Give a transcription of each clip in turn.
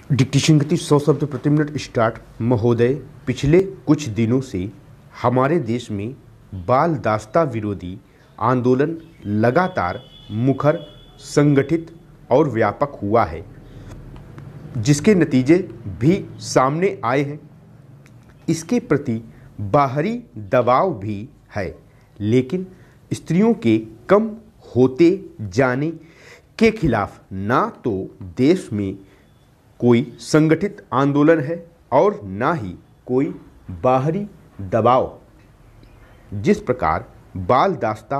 Dictation गति 100 शब्द प्रति मिनट स्टार्ट। महोदय, पिछले कुछ दिनों से हमारे देश में बाल दास्ता विरोधी आंदोलन लगातार मुखर, संगठित और व्यापक हुआ है, जिसके नतीजे भी सामने आए हैं। इसके प्रति बाहरी दबाव भी है, लेकिन स्त्रियों के कम होते जाने के खिलाफ ना तो देश में कोई संगठित आंदोलन है और ना ही कोई बाहरी दबाव। जिस प्रकार बाल दास्ता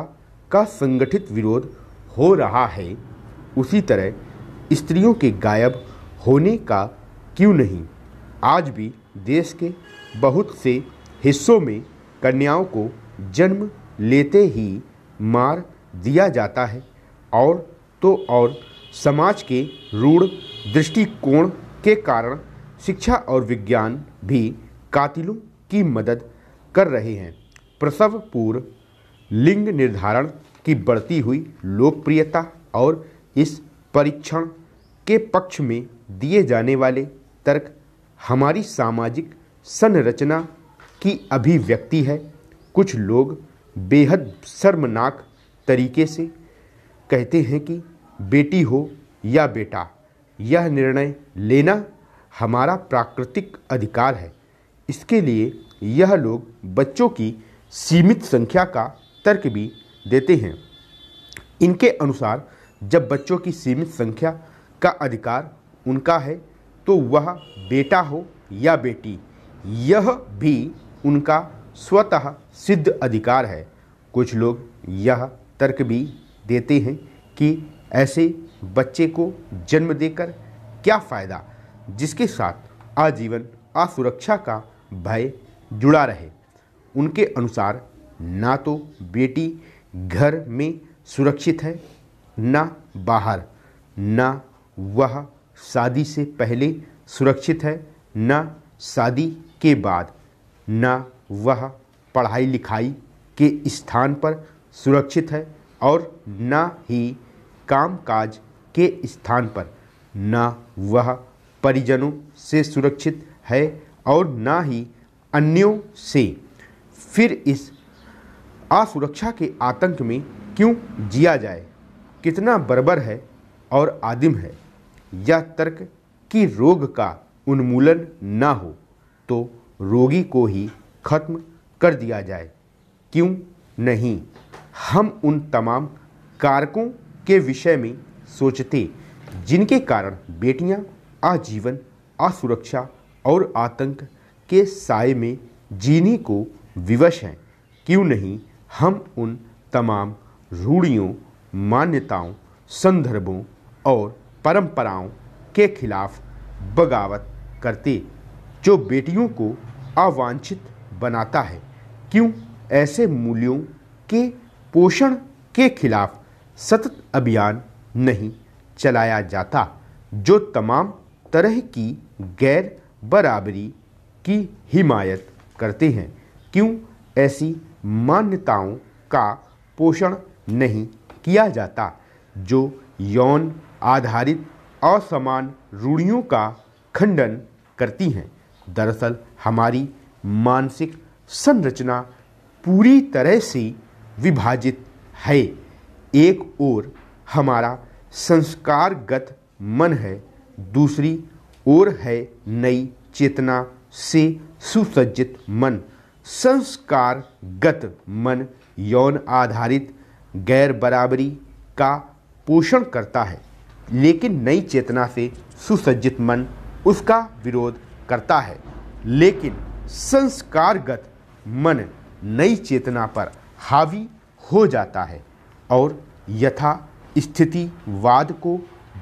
का संगठित विरोध हो रहा है, उसी तरह स्त्रियों के गायब होने का क्यों नहीं आज भी देश के बहुत से हिस्सों में कन्याओं को जन्म लेते ही मार दिया जाता है। और तो और समाज के रूढ़ दृष्टिकोण के कारण शिक्षा और विज्ञान भी कातिलों की मदद कर रहे हैं। प्रसव पूर्व लिंग निर्धारण की बढ़ती हुई लोकप्रियता और इस परीक्षण के पक्ष में दिए जाने वाले तर्क हमारी सामाजिक संरचना की अभिव्यक्ति है। कुछ लोग बेहद शर्मनाक तरीके से कहते हैं कि बेटी हो या बेटा, यह निर्णय लेना हमारा प्राकृतिक अधिकार है। इसके लिए यह लोग बच्चों की सीमित संख्या का तर्क भी देते हैं। इनके अनुसार जब बच्चों की सीमित संख्या का अधिकार उनका है, तो वह बेटा हो या बेटी, यह भी उनका स्वतः सिद्ध अधिकार है। कुछ लोग यह तर्क भी देते हैं कि ऐसे बच्चे को जन्म देकर क्या फ़ायदा, जिसके साथ आजीवन असुरक्षा का भय जुड़ा रहे। उनके अनुसार ना तो बेटी घर में सुरक्षित है, ना बाहर, ना वह शादी से पहले सुरक्षित है, ना शादी के बाद, ना वह पढ़ाई लिखाई के स्थान पर सुरक्षित है और ना ही कामकाज के स्थान पर, ना वह परिजनों से सुरक्षित है और ना ही अन्यों से। फिर इस असुरक्षा के आतंक में क्यों जिया जाए? कितना बर्बर है और आदिम है। यह तर्क कि रोग का उन्मूलन ना हो तो रोगी को ही खत्म कर दिया जाए, क्यों नहीं? हम उन तमाम कारकों के विषय में सोचते जिनके कारण बेटियां आजीवन असुरक्षा और आतंक के साए में जीने को विवश हैं। क्यों नहीं हम उन तमाम रूढ़ियों, मान्यताओं, संदर्भों और परंपराओं के खिलाफ बगावत करते जो बेटियों को अवांछित बनाता है? क्यों ऐसे मूल्यों के पोषण के खिलाफ सतत अभियान नहीं चलाया जाता जो तमाम तरह की गैर बराबरी की हिमायत करते हैं? क्यों ऐसी मान्यताओं का पोषण नहीं किया जाता जो यौन आधारित असमान रूढ़ियों का खंडन करती हैं? दरअसल हमारी मानसिक संरचना पूरी तरह से विभाजित है। एक ओर हमारा संस्कारगत मन है, दूसरी ओर है नई चेतना से सुसज्जित मन। संस्कारगत मन यौन आधारित गैर बराबरी का पोषण करता है, लेकिन नई चेतना से सुसज्जित मन उसका विरोध करता है। लेकिन संस्कारगत मन नई चेतना पर हावी हो जाता है और यथा स्थितिवाद को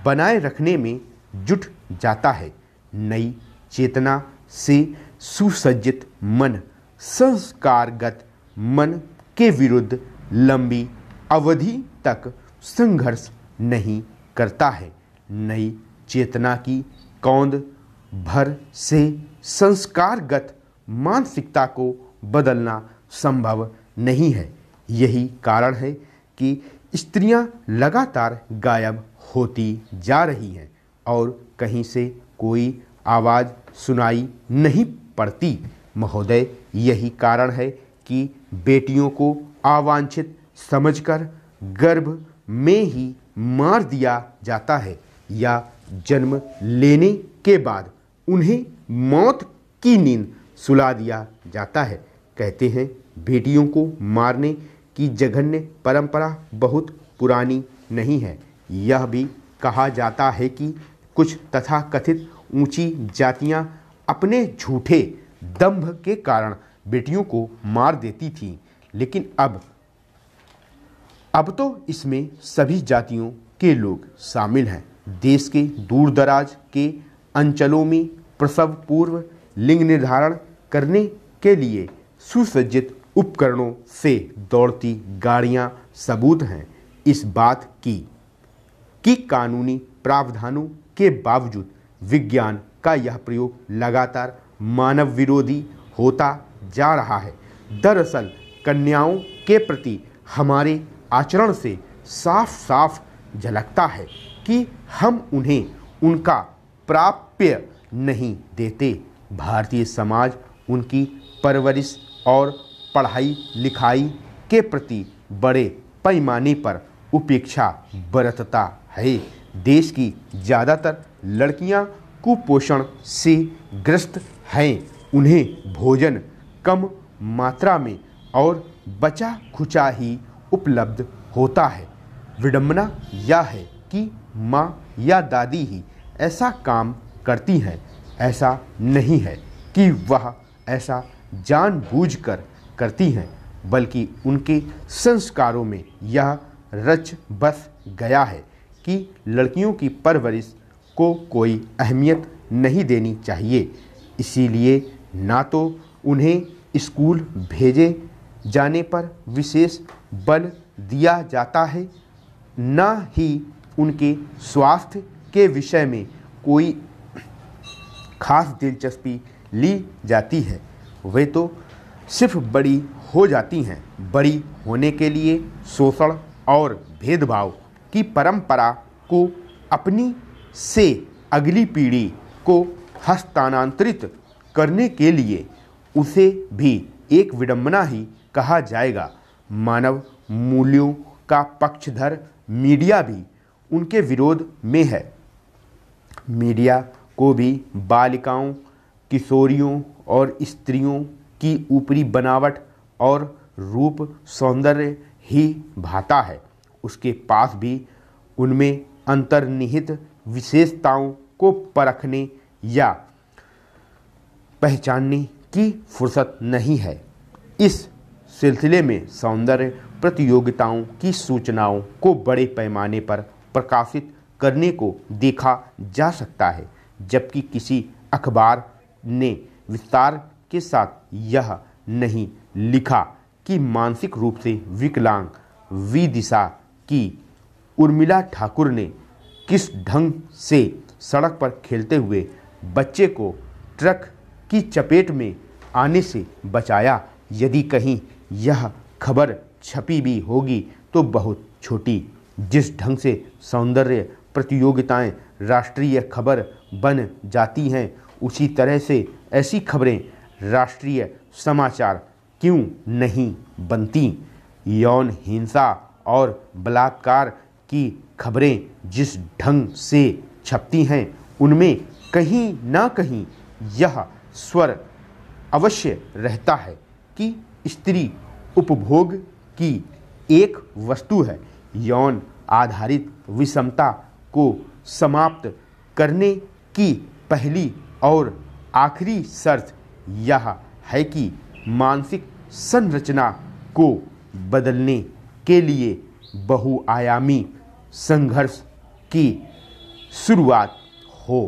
बनाए रखने में जुट जाता है। नई चेतना से सुसज्जित मन संस्कारगत मन के विरुद्ध लंबी अवधि तक संघर्ष नहीं करता है। नई चेतना की कौंध भर से संस्कारगत मानसिकता को बदलना संभव नहीं है। यही कारण है कि स्त्रियां लगातार गायब होती जा रही हैं और कहीं से कोई आवाज़ सुनाई नहीं पड़ती। महोदय, यही कारण है कि बेटियों को अवांछित समझकर गर्भ में ही मार दिया जाता है या जन्म लेने के बाद उन्हें मौत की नींद सुला दिया जाता है। कहते हैं बेटियों को मारने की जघन्य परंपरा बहुत पुरानी नहीं है। यह भी कहा जाता है कि कुछ तथाकथित ऊंची जातियां अपने झूठे दंभ के कारण बेटियों को मार देती थीं, लेकिन अब तो इसमें सभी जातियों के लोग शामिल हैं। देश के दूर दराज के अंचलों में प्रसव पूर्व लिंग निर्धारण करने के लिए सुसज्जित उपकरणों से दौड़ती गाड़ियां सबूत हैं इस बात की कि कानूनी प्रावधानों के बावजूद विज्ञान का यह प्रयोग लगातार मानव विरोधी होता जा रहा है। दरअसल कन्याओं के प्रति हमारे आचरण से साफ साफ झलकता है कि हम उन्हें उनका प्राप्य नहीं देते। भारतीय समाज उनकी परवरिश और पढ़ाई लिखाई के प्रति बड़े पैमाने पर उपेक्षा बरतता है। देश की ज़्यादातर लड़कियां कुपोषण से ग्रस्त हैं। उन्हें भोजन कम मात्रा में और बचा खुचा ही उपलब्ध होता है। विडंबना यह है कि माँ या दादी ही ऐसा काम करती हैं। ऐसा नहीं है कि वह ऐसा जानबूझकर करती हैं, बल्कि उनके संस्कारों में यह रच बस गया है कि लड़कियों की परवरिश को कोई अहमियत नहीं देनी चाहिए। इसीलिए ना तो उन्हें स्कूल भेजे जाने पर विशेष बल दिया जाता है, ना ही उनके स्वास्थ्य के विषय में कोई खास दिलचस्पी ली जाती है। वे तो सिर्फ बड़ी हो जाती हैं। बड़ी होने के लिए शोषण और भेदभाव की परंपरा को अपनी से अगली पीढ़ी को हस्तांतरित करने के लिए उसे भी एक विडंबना ही कहा जाएगा। मानव मूल्यों का पक्षधर मीडिया भी उनके विरोध में है। मीडिया को भी बालिकाओं, किशोरियों और स्त्रियों की ऊपरी बनावट और रूप सौंदर्य ही भाता है। उसके पास भी उनमें अंतर्निहित विशेषताओं को परखने या पहचानने की फुर्सत नहीं है। इस सिलसिले में सौंदर्य प्रतियोगिताओं की सूचनाओं को बड़े पैमाने पर प्रकाशित करने को देखा जा सकता है, जबकि किसी अखबार ने विस्तार के साथ यह नहीं लिखा कि मानसिक रूप से विकलांग विदिशा की उर्मिला ठाकुर ने किस ढंग से सड़क पर खेलते हुए बच्चे को ट्रक की चपेट में आने से बचाया। यदि कहीं यह खबर छपी भी होगी तो बहुत छोटी। जिस ढंग से सौंदर्य प्रतियोगिताएं राष्ट्रीय खबर बन जाती हैं, उसी तरह से ऐसी खबरें राष्ट्रीय समाचार क्यों नहीं बनती। यौन हिंसा और बलात्कार की खबरें जिस ढंग से छपती हैं, उनमें कहीं ना कहीं यह स्वर अवश्य रहता है कि स्त्री उपभोग की एक वस्तु है। यौन आधारित विषमता को समाप्त करने की पहली और आखिरी शर्त यह है कि मानसिक संरचना को बदलने के लिए बहुआयामी संघर्ष की शुरुआत हो।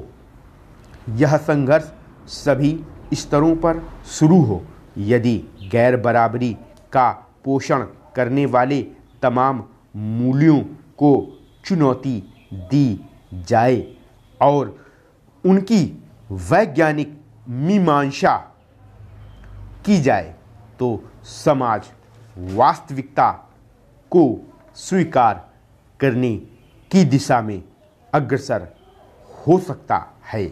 यह संघर्ष सभी स्तरों पर शुरू हो। यदि गैर बराबरी का पोषण करने वाले तमाम मूल्यों को चुनौती दी जाए और उनकी वैज्ञानिक मीमांसा की जाए, तो समाज वास्तविकता को स्वीकार करने की दिशा में अग्रसर हो सकता है।